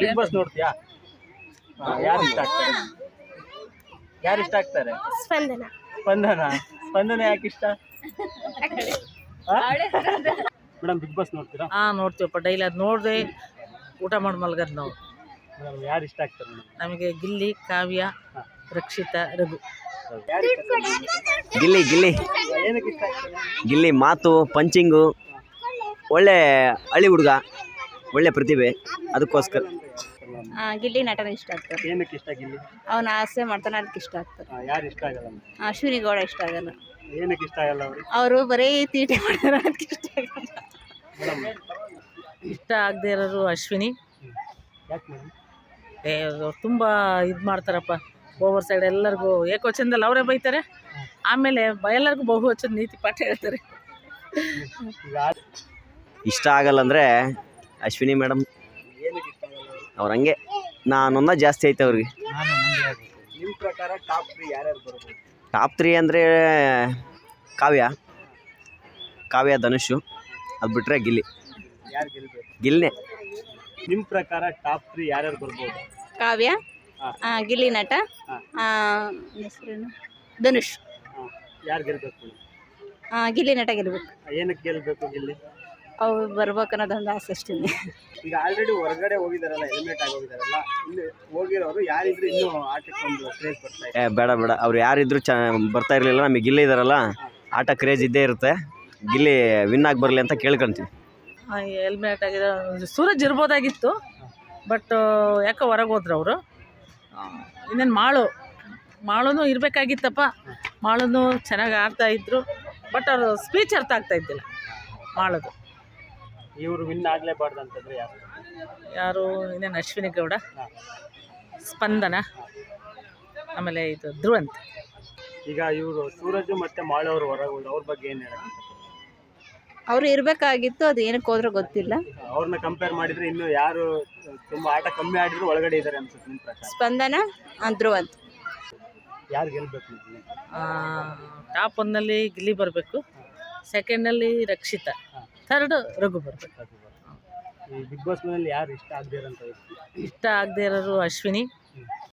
Big boss ನೋಡ್ತೀಯಾ? ಯಾರು ಇಷ್ಟ ಆಗ್ತಾರೆ? ಯಾರು ಇಷ್ಟ ಆಗ್ತಾರೆ? ಸ್ಪಂದನ. ಸ್ಪಂದನ. ಸ್ಪಂದನ ಯಾಕೆ ಇಷ್ಟ? ಮೇಡಮ್ ಬಿಗ್ ಬಾಸ್ ನೋಡ್ತೀರಾ? ನೋಡ್ತೀವಪ್ಪ, ಡೈಲಿ ಅದು ನೋಡಿದೆ ಊಟ ಮಾಡಿ ಮಲ್ಗದ್ ನಾವು. ಮೇಡಮ್ ಯಾರು ಇಷ್ಟ ಆಗ್ತಾರೆ ಮೇಡಮ್? ನಮಗೆ ಗಿಲ್ಲಿ, ಕಾವ್ಯ, ರಕ್ಷಿತಾ, ರಘು. ಗಿಲ್ಲಿ ಗಿಲ್ಲಿ ಏನಕ್ಕೆ ಇಷ್ಟ ಆಗ್ತಾರೆ? ಗಿಲ್ಲಿ ಮಾತು ಪಂಚಿಂಗು ಒಳ್ಳೆ ಹಳ್ಳಿ ಹುಡುಗ, ಒಳ್ಳೆ ಪ್ರತಿಭೆ, ಅದಕ್ಕೋಸ್ಕರ ಗಿಲ್ಲಿ ನಟನ ಇಷ್ಟ ಆಗ್ತಾರೆ. ಏನಕ್ಕೆ ಇಷ್ಟ ಗಿಲ್ಲಿ? ಅವನ ಆಸೆ ಮಾಡ್ತಾನೆ, ಅದಕ್ಕೆ ಇಷ್ಟ ಆಗ್ತಾರೆ. ಯಾರು ಇಷ್ಟ ಆಗಲ್ಲ? ಅಶ್ವಿನಿ ಗೌಡ ಇಷ್ಟ ಆಗಲ್ಲ. ಏನಕ್ಕೆ ಇಷ್ಟ ಆಗಲ್ಲ ಅವ್ರಿಗೆ? ಅವರು ಬರೀ ತೀಟೆ ಮಾಡ್ತಾರೆ, ಅದಕ್ಕೆ ಇಷ್ಟ ಆಗಲ್ಲ. ಮೇಡಮ್ ಇಷ್ಟ ಆಗದೆ ಇರೋರು ಅಶ್ವಿನಿ. ಯಾಕೆ ಮೇಡಮ್? ಅವ್ರು ತುಂಬ ಇದು ಮಾಡ್ತಾರಪ್ಪ, ಓವರ್ ಸೈಡ್ ಎಲ್ಲರಿಗೂ ಏಕವಚನದಲ್ಲಿ ಅವರೇ ಬೈತಾರೆ, ಆಮೇಲೆ ಎಲ್ಲರಿಗೂ ಬಹುವಚನ ನೀತಿ ಪಾಠ ಹೇಳ್ತಾರೆ. ಇಷ್ಟ ಆಗಲ್ಲ ಅಂದರೆ ಅಶ್ವಿನಿ ಮೇಡಮ್. ಏನಕ್ಕೆ ಇಷ್ಟ ಆಗಲ್ಲ ಅವ್ರಿಗೆ? ಅವ್ರು ಹಂಗೆ ನಾನೊಂದ ಜಾಸ್ತಿ ಐತೆ ಅವ್ರಿಗೆ. ನಿಮ್ಮ ಪ್ರಕಾರ ಟಾಪ್ 3 ಯಾರ್ಯಾರು ಬರ್ಬೋದು? ಟಾಪ್ 3 ಅಂದರೆ ಕಾವ್ಯ, ಧನುಷು, ಅದು ಬಿಟ್ಟರೆ ಗಿಲ್ಲಿ. ಯಾರು ಗೆಲ್ಬೇಕು? ಗಿಲ್ಲಿನೇ. ನಿಮ್ಮ ಪ್ರಕಾರ ಟಾಪ್ 3 ಯಾರ್ಯಾರು ಬರ್ಬೋದು? ಕಾವ್ಯ, ಗಿಲ್ಲಿ ನಟ, ಹೆಸರೇನು ಧನುಷ್. ಯಾರು ಗೆಲ್ಬೇಕು? ಗಿಲ್ಲಿ ನಟ ಗೆಲ್ಬೇಕು. ಏನಕ್ಕೆ ಗೆಲ್ಬೇಕು ಗಿಲ್ಲಿ? ಅವ್ರು ಬರ್ಬೇಕು ಅನ್ನೋದೊಂದು ಆಸೆ ಅಷ್ಟೇ. ಈಗ ಆಲ್ರೆಡಿ ಹೊರಗಡೆ ಹೋಗಿದಾರಲ್ಲ, ಎಲಿಮಿನೇಟ್ ಆಗಿ ಹೋಗಿದಾರಲ್ಲ, ಇಲ್ಲಿ ಹೋಗಿರೋರು ಯಾರಿದ್ರು ಇನ್ನೂ ಆಟಕ್ಕೆ ಒಂದು ಕ್ರೇಜ್ ಬರ್ತಾ ಇದೆ. ಬೇಡ ಅವ್ರು ಯಾರಿದ್ರು ಬರ್ತಾ ಇರಲಿಲ್ಲ. ನಮಗೆ ಗಿಲ್ಲಿ ಇದಾರಲ್ಲ, ಆಟ ಕ್ರೇಜ್ ಇದ್ದೇ ಇರುತ್ತೆ. ಗಿಲ್ಲಿ ವಿನ್ ಆಗಿ ಬರಲಿ ಅಂತ ಕೇಳ್ಕೊಂತೀವಿ. ಹೆಲ್ಮೆಟ್ ಆಗಿರೋ ಸೂರಜ್ ಇರ್ಬೋದಾಗಿತ್ತು, ಬಟ್ ಯಾಕೋ ಹೊರಗೆ ಹೋದ್ರು ಅವರು. ಇನ್ನೇನು ಮಾಳುನೂ ಇರಬೇಕಾಗಿತ್ತಪ್ಪ. ಮಾಳುನೂ ಚೆನ್ನಾಗಿ ಆಡ್ತಾಯಿದ್ರು, ಬಟ್ ಅವರು ಸ್ಪೀಚ್ ಅರ್ಥ ಆಗ್ತಾ ಇದ್ದಿಲ್ಲ ಮಾಡೋದು. ಇವರು ವಿನ್ ಆಗಲೇಬಾರ್ದು ಅಂತಂದ್ರೆ ಯಾರು? ಇನ್ನೇನು ಅಶ್ವಿನಿ ಗೌಡ, ಸ್ಪಂದನ, ಆಮೇಲೆ ಇದು ಧ್ರುವಂತ್. ಈಗ ಇವರು ಸೂರಜ್ ಮತ್ತೆ ಮಾಳು ಅವರು ಹೊರಗೆ ಹೋದ್ರು, ಅವ್ರ ಬಗ್ಗೆ ಏನು ಹೇಳೋದು? ಅವರು ಇರಬೇಕಾಗಿತ್ತು, ಅದು ಏನಕ್ಕೆ ಹೋದ್ರೂ ಗೊತ್ತಿಲ್ಲ. ಅವ್ರನ್ನ ಕಂಪೇರ್ ಮಾಡಿದ್ರೆ ಇನ್ನು ಯಾರು ತುಂಬಾ ಆಟ ಕಮ್ಮಿ ಆಡಿದ್ರು ಒಳಗಡೆ ಇದ್ದಾರೆ ಅನ್ಸುತ್ತೆ ನಿಮ್ಮ ಪ್ರಕಾರ? ಸ್ಪಂದನ, ಧ್ರುವಂತ್. ಯಾರು ಗೆಲ್ಬೇಕು? ಟಾಪ್ 1ನಲ್ಲಿ ಗಿಲ್ಲಿ ಬರಬೇಕು, ಸೆಕೆಂಡ್ನಲ್ಲಿ ರಕ್ಷಿತಾ, ಥರ್ಡ್ ರಘು ಬರಬೇಕು. ಈ ಬಿಗ್ ಬಾಸ್ ಮನೇಲಿ ಯಾರು ಇಷ್ಟ ಆಗದೆ ಇರೋಂಥ? ಇಷ್ಟ ಆಗದೆ ಇರೋರು ಅಶ್ವಿನಿ,